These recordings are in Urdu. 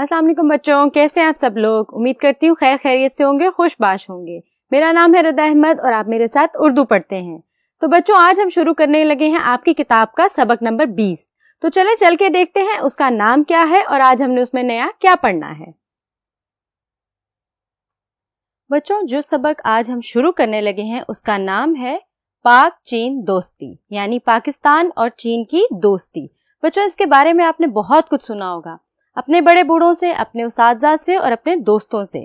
السلام علیکم بچوں، کیسے ہیں آپ سب لوگ؟ امید کرتی ہوں خیر خیریت سے ہوں گے، خوش باش ہوں گے۔ میرا نام ہے ردا احمد اور آپ میرے ساتھ اردو پڑھتے ہیں۔ تو بچوں آج ہم شروع کرنے لگے ہیں آپ کی کتاب کا سبق نمبر 20۔ تو چلیں چل کے دیکھتے ہیں اس کا نام کیا ہے اور آج ہم نے اس میں نیا کیا پڑھنا ہے۔ بچوں جو سبق آج ہم شروع کرنے لگے ہیں اس کا نام ہے پاک چین دوستی، یعنی پاکستان اور چین کی دوستی۔ بچوں اس کے بارے میں آپ نے بہت کچھ سنا ہوگا اپنے بڑے بوڑھوں سے، اپنے اساتذہ سے اور اپنے دوستوں سے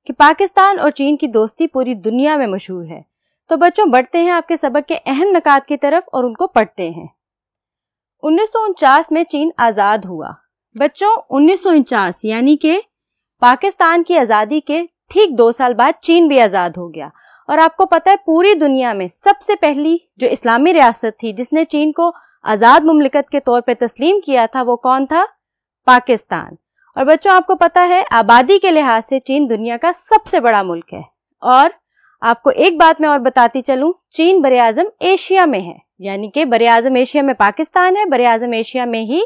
کہ پاکستان اور چین کی دوستی پوری دنیا میں مشہور ہے۔ تو بچوں بڑھتے ہیں آپ کے سبق کے اہم نکات کی طرف اور ان کو پڑھتے ہیں۔ 1949 میں چین آزاد ہوا۔ بچوں 1949 یعنی کہ پاکستان کی آزادی کے ٹھیک 2 سال بعد چین بھی آزاد ہو گیا۔ اور آپ کو پتہ ہے پوری دنیا میں سب سے پہلی جو اسلامی ریاست تھی جس نے چین کو آزاد مملکت کے طور پہ تسلیم کیا تھا وہ کون تھا؟ پاکستان۔ اور بچوں آپ کو پتہ ہے آبادی کے لحاظ سے چین دنیا کا سب سے بڑا ملک ہے۔ اور آپ کو ایک بات میں اور بتاتی چلوں، چین براعظم ایشیا میں ہے، یعنی کہ براعظم ایشیا میں پاکستان ہے، براعظم ایشیا میں ہی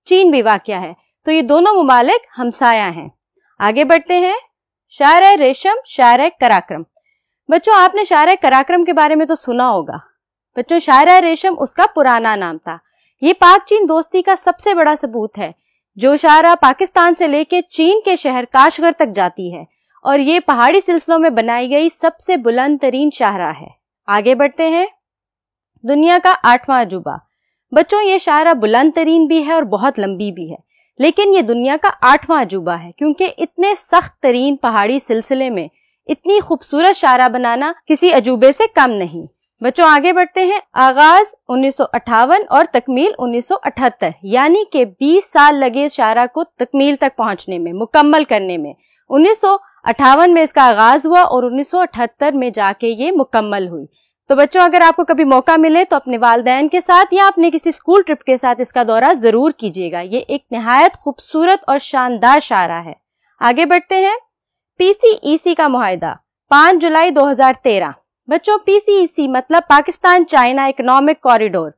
چین بھی واقع ہے۔ تو یہ دونوں ممالک ہمسایہ ہیں۔ آگے بڑھتے ہیں۔ شاہراہ ریشم، شاہراہ قراقرم۔ بچوں آپ نے شاہراہ قراقرم کے بارے میں تو سنا ہوگا۔ بچوں شاہراہ ریشم اس کا پرانا نام تھا۔ یہ پاک چین دوستی کا سب سے بڑا ثبوت ہے۔ جو شاہراہ پاکستان سے لے کے چین کے شہر کاشغر تک جاتی ہے اور یہ پہاڑی سلسلوں میں بنائی گئی سب سے بلند ترین شاہراہ ہے۔ آگے بڑھتے ہیں۔ دنیا کا 8واں عجوبہ۔ بچوں یہ شاہراہ بلند ترین بھی ہے اور بہت لمبی بھی ہے، لیکن یہ دنیا کا 8واں عجوبہ ہے کیونکہ اتنے سخت ترین پہاڑی سلسلے میں اتنی خوبصورت شاہراہ بنانا کسی عجوبے سے کم نہیں۔ بچوں آگے بڑھتے ہیں۔ آغاز 1958 اور تکمیل 1978، یعنی کہ 20 سال لگے شاہراہ کو تکمیل تک پہنچنے میں، مکمل کرنے میں۔ 1958 میں اس کا آغاز ہوا اور 1978 میں جا کے یہ مکمل ہوئی۔ تو بچوں اگر آپ کو کبھی موقع ملے تو اپنے والدین کے ساتھ یا اپنے کسی اسکول ٹرپ کے ساتھ اس کا دورہ ضرور کیجیے گا۔ یہ ایک نہایت خوبصورت اور شاندار شاہراہ ہے۔ آگے بڑھتے ہیں۔ پی سی ای سی کا معاہدہ 5 جولائی 2013۔ بچوں پی سی ای سی مطلب Pakistan China economic corridor.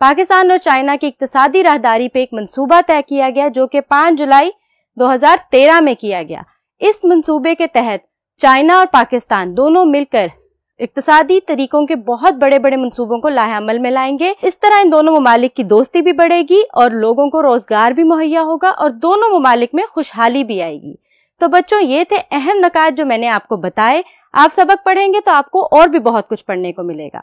Pakistan اور چائنا کی اقتصادی راہداری پہ ایک منصوبہ طے کیا گیا جو کہ 5 جولائی 2013 میں کیا گیا۔ اس منصوبے کے تحت چائنا اور پاکستان دونوں مل کر اقتصادی طریقوں کے بہت بڑے بڑے منصوبوں کو لاہے عمل میں لائیں گے۔ اس طرح ان دونوں ممالک کی دوستی بھی بڑھے گی اور لوگوں کو روزگار بھی مہیا ہوگا اور دونوں ممالک میں خوشحالی بھی آئے گی۔ تو بچوں یہ تھے اہم نکات جو میں نے آپ کو بتائے۔ آپ سبق پڑھیں گے تو آپ کو اور بھی بہت کچھ پڑھنے کو ملے گا۔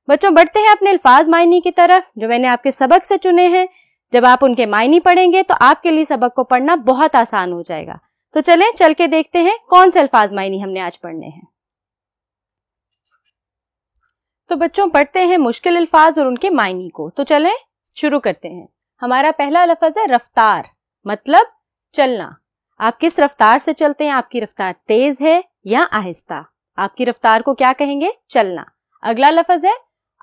بچوں بڑھتے ہیں اپنے الفاظ معنی کی طرف جو میں نے آپ کے سبق سے چنے ہیں۔ جب آپ ان کے معنی پڑھیں گے تو آپ کے لیے سبق کو پڑھنا بہت آسان ہو جائے گا۔ تو چلیں چل کے دیکھتے ہیں کون سے الفاظ معنی ہم نے آج پڑھنے ہیں۔ تو بچوں پڑھتے ہیں مشکل الفاظ اور ان کے معنی کو۔ تو چلیں شروع کرتے ہیں۔ ہمارا پہلا لفظ ہے رفتار، مطلب چلنا۔ آپ کس رفتار سے چلتے ہیں؟ آپ کی رفتار تیز ہے یا آہستہ؟ آپ کی رفتار کو کیا کہیں گے؟ چلنا۔ اگلا لفظ ہے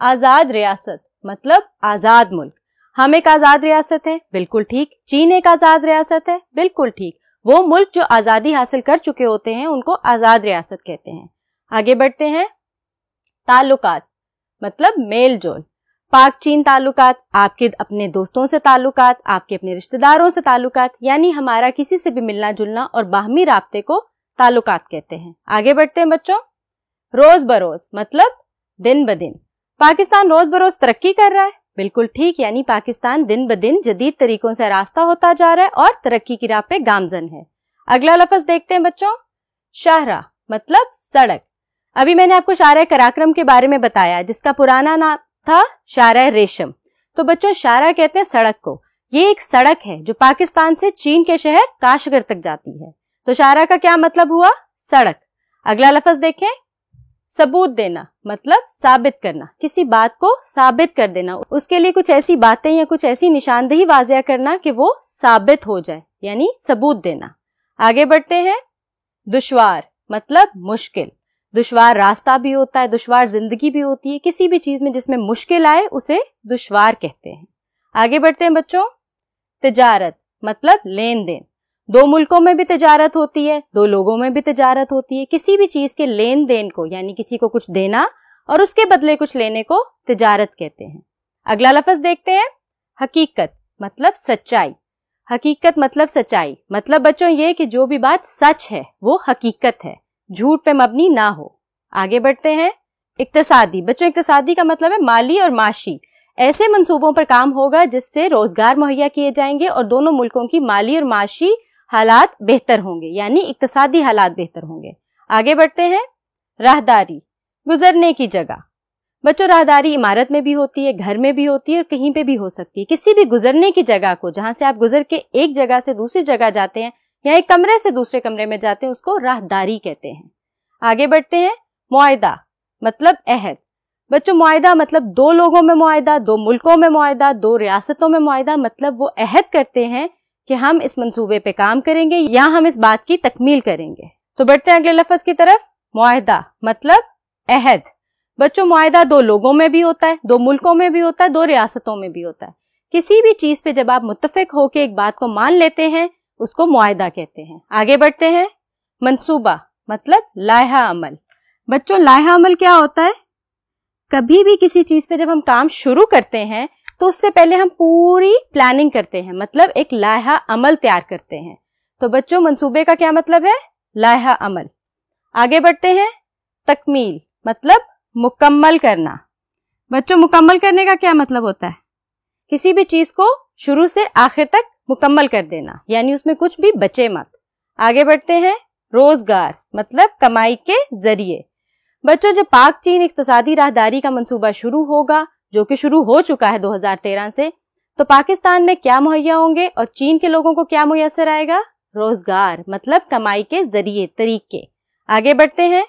آزاد ریاست، مطلب آزاد ملک۔ ہم ایک آزاد ریاست ہے، بالکل ٹھیک۔ چین ایک آزاد ریاست ہے، بالکل ٹھیک۔ وہ ملک جو آزادی حاصل کر چکے ہوتے ہیں ان کو آزاد ریاست کہتے ہیں۔ آگے بڑھتے ہیں۔ تعلقات مطلب میل جول۔ پاک چین تعلقات، آپ کے اپنے دوستوں سے تعلقات، آپ کے اپنے رشتہ داروں سے تعلقات، یعنی ہمارا کسی سے بھی ملنا جلنا اور باہمی رابطے کو تعلقات کہتے ہیں۔ آگے بڑھتے ہیں بچوں۔ روز بروز مطلب دن بدن۔ پاکستان روز بروز ترقی کر رہا ہے، بالکل ٹھیک، یعنی پاکستان دن بدن جدید طریقوں سے راستہ ہوتا جا رہا ہے اور ترقی کی راہ پہ گامزن ہے۔ اگلا لفظ دیکھتے ہیں بچوں۔ شاہراہ مطلب سڑک۔ ابھی میں نے آپ کو شاہراہ قراقرم کے بارے میں بتایا جس کا پرانا نام تھا شاہراہ ریشم۔ تو بچوں شاہراہ کہتے ہیں سڑک کو۔ یہ ایک سڑک ہے جو پاکستان سے چین کے شہر کاشغر تک جاتی ہے۔ تو شاہراہ کا کیا مطلب ہوا؟ سڑک۔ اگلا لفظ دیکھیں۔ ثبوت دینا مطلب ثابت کرنا، کسی بات کو ثابت کر دینا، اس کے لیے کچھ ایسی باتیں یا کچھ ایسی نشاندہی واضح کرنا کہ وہ ثابت ہو جائے، یعنی ثبوت دینا۔ آگے بڑھتے ہیں۔ دشوار مطلب مشکل۔ دشوار راستہ بھی ہوتا ہے، دشوار زندگی بھی ہوتی ہے، کسی بھی چیز میں جس میں مشکل آئے اسے دشوار کہتے ہیں۔ آگے بڑھتے ہیں بچوں۔ تجارت مطلب لین دین۔ دو ملکوں میں بھی تجارت ہوتی ہے، دو لوگوں میں بھی تجارت ہوتی ہے، کسی بھی چیز کے لین دین کو یعنی کسی کو کچھ دینا اور اس کے بدلے کچھ لینے کو تجارت کہتے ہیں۔ اگلا لفظ دیکھتے ہیں۔ حقیقت مطلب سچائی۔ حقیقت مطلب سچائی، مطلب بچوں یہ کہ جو بھی بات سچ ہے وہ حقیقت ہے، جھوٹ پہ مبنی نہ ہو۔ آگے بڑھتے ہیں۔ اقتصادی، بچوں اقتصادی کا مطلب ہے مالی اور معاشی، ایسے منصوبوں پر کام ہوگا جس سے روزگار مہیا کیے جائیں گے اور دونوں ملکوں کی مالی اور معاشی حالات بہتر ہوں گے، یعنی اقتصادی حالات بہتر ہوں گے۔ آگے بڑھتے ہیں۔ راہداری، گزرنے کی جگہ، بچوں راہداری عمارت میں بھی ہوتی ہے، گھر میں بھی ہوتی ہے اور کہیں پہ بھی ہو سکتی ہے۔ کسی بھی گزرنے کی جگہ کو، جہاں سے آپ گزر کے ایک جگہ سے دوسری جگہ جاتے ہیں یا ایک کمرے سے دوسرے کمرے میں جاتے ہیں، اس کو راہداری کہتے ہیں۔ آگے بڑھتے ہیں۔ معاہدہ مطلب عہد، بچوں معاہدہ مطلب دو لوگوں میں معاہدہ، دو ملکوں میں معاہدہ، دو ریاستوں میں معاہدہ، مطلب وہ عہد کرتے ہیں کہ ہم اس منصوبے پہ کام کریں گے یا ہم اس بات کی تکمیل کریں گے۔ تو بڑھتے ہیں اگلے لفظ کی طرف۔ معاہدہ مطلب عہد، بچوں معاہدہ دو لوگوں میں بھی ہوتا ہے، دو ملکوں میں بھی ہوتا ہے، دو ریاستوں میں بھی ہوتا ہے۔ کسی بھی چیز پہ جب آپ متفق ہو کے ایک بات کو مان لیتے ہیں اس کو معاہدہ کہتے ہیں۔ آگے بڑھتے ہیں۔ منصوبہ مطلب لائحہ عمل، بچوں لائحہ عمل کیا ہوتا ہے؟ کبھی بھی کسی چیز پہ جب ہم کام شروع کرتے ہیں تو اس سے پہلے ہم پوری پلاننگ کرتے ہیں، مطلب ایک لائحہ عمل تیار کرتے ہیں۔ تو بچوں منصوبے کا کیا مطلب ہے؟ لائحہ عمل۔ آگے بڑھتے ہیں۔ تکمیل مطلب مکمل کرنا، بچوں مکمل کرنے کا کیا مطلب ہوتا ہے؟ کسی بھی چیز کو شروع سے آخر تک مکمل کر دینا، یعنی اس میں کچھ بھی بچے مت۔ آگے بڑھتے ہیں۔ روزگار مطلب کمائی کے ذریعے، بچوں جب پاک چین اقتصادی راہداری کا منصوبہ شروع ہوگا، جو کہ شروع ہو چکا ہے 2013 سے، تو پاکستان میں کیا مہیا ہوں گے اور چین کے لوگوں کو کیا میسر آئے گا؟ روزگار مطلب کمائی کے ذریعے، طریقے۔ آگے بڑھتے ہیں۔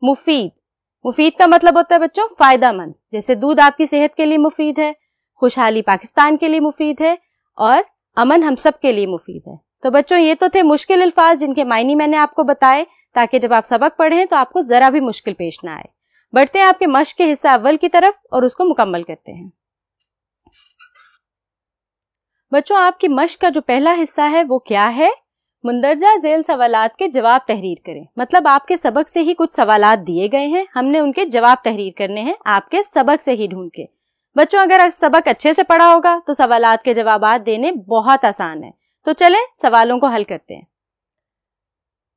مفید، مفید کا مطلب ہوتا ہے بچوں فائدہ مند، جیسے دودھ آپ کی صحت کے لیے مفید ہے، خوشحالی پاکستان کے لیے مفید ہے اور امن ہم سب کے لیے مفید ہے۔ تو بچوں یہ تو تھے مشکل الفاظ جن کے معنی میں نے آپ کو بتائے، تاکہ جب آپ سبق پڑھیں تو آپ کو ذرا بھی مشکل پیش نہ آئے۔ بڑھتے ہیں آپ کے مشق کے حصہ اول کی طرف اور اس کو مکمل کرتے ہیں۔ بچوں آپ کی مشق کا جو پہلا حصہ ہے وہ کیا ہے؟ مندرجہ ذیل سوالات کے جواب تحریر کریں، مطلب آپ کے سبق سے ہی کچھ سوالات دیے گئے ہیں، ہم نے ان کے جواب تحریر کرنے ہیں آپ کے سبق سے ہی ڈھونڈ کے۔ بچوں اگر سبق اچھے سے پڑھا ہوگا تو سوالات کے جوابات دینے بہت آسان ہے۔ تو چلیں سوالوں کو حل کرتے ہیں۔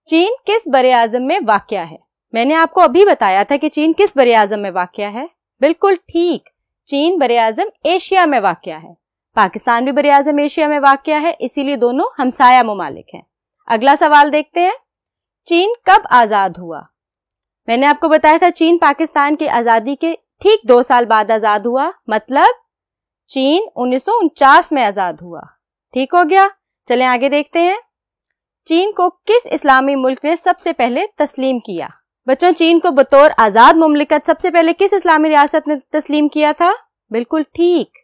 چین کس براعظم میں واقع ہے؟ میں نے آپ کو ابھی بتایا تھا کہ چین کس براعظم میں واقع ہے۔ بالکل ٹھیک، چین براعظم ایشیا میں واقع ہے۔ پاکستان بھی براعظم ایشیا میں واقع ہے، اسی لیے دونوں ہمسایہ ممالک ہیں۔ اگلا سوال دیکھتے ہیں۔ چین کب آزاد ہوا؟ میں نے آپ کو بتایا تھا چین پاکستان کی آزادی کے ٹھیک 2 سال بعد آزاد ہوا، مطلب چین 1949 میں آزاد ہوا۔ ٹھیک ہو گیا، چلیں آگے دیکھتے ہیں۔ چین کو کس اسلامی ملک نے سب سے پہلے تسلیم کیا؟ بچوں چین کو بطور آزاد مملکت سب سے پہلے کس اسلامی ریاست نے تسلیم کیا تھا؟ بالکل ٹھیک،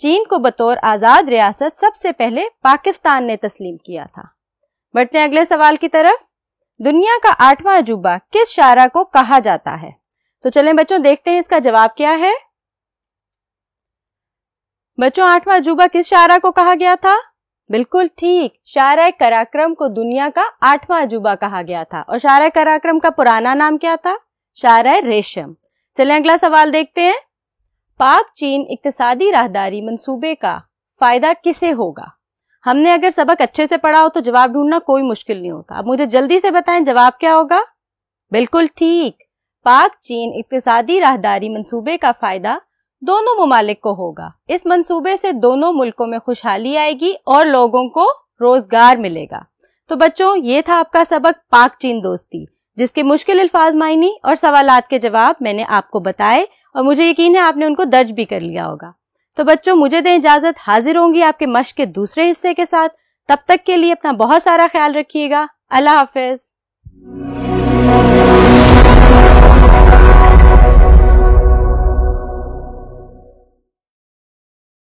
چین کو بطور آزاد ریاست سب سے پہلے پاکستان نے تسلیم کیا تھا۔ بڑھتے ہیں اگلے سوال کی طرف۔ دنیا کا 8واں عجوبہ کس شاعرہ کو کہا جاتا ہے؟ تو چلیں بچوں دیکھتے ہیں اس کا جواب کیا ہے۔ بچوں 8واں عجوبہ کس شاعرہ کو کہا گیا تھا؟ بالکل ٹھیک، شاعرہ قراقرم کو دنیا کا 8واں عجوبہ کہا گیا تھا، اور شاعرہ قراقرم کا پرانا نام کیا تھا؟ شاعرہ ریشم۔ چلیں اگلا سوال دیکھتے ہیں۔ پاک چین اقتصادی راہداری منصوبے کا فائدہ کسے ہوگا؟ ہم نے اگر سبق اچھے سے پڑھا ہو تو جواب ڈھونڈنا کوئی مشکل نہیں ہوتا۔ اب مجھے جلدی سے بتائیں جواب کیا ہوگا؟ بالکل ٹھیک، پاک چین اقتصادی راہداری منصوبے کا فائدہ دونوں ممالک کو ہوگا۔ اس منصوبے سے دونوں ملکوں میں خوشحالی آئے گی اور لوگوں کو روزگار ملے گا۔ تو بچوں یہ تھا آپ کا سبق پاک چین دوستی، جس کے مشکل الفاظ معنی اور سوالات کے جواب میں نے آپ کو بتائے، اور مجھے یقین ہے آپ نے ان کو درج بھی کر لیا ہوگا۔ تو بچوں مجھے دیں اجازت، حاضر ہوں گی آپ کے مشق کے دوسرے حصے کے ساتھ۔ تب تک کے لیے اپنا بہت سارا خیال رکھیے گا۔ اللہ حافظ۔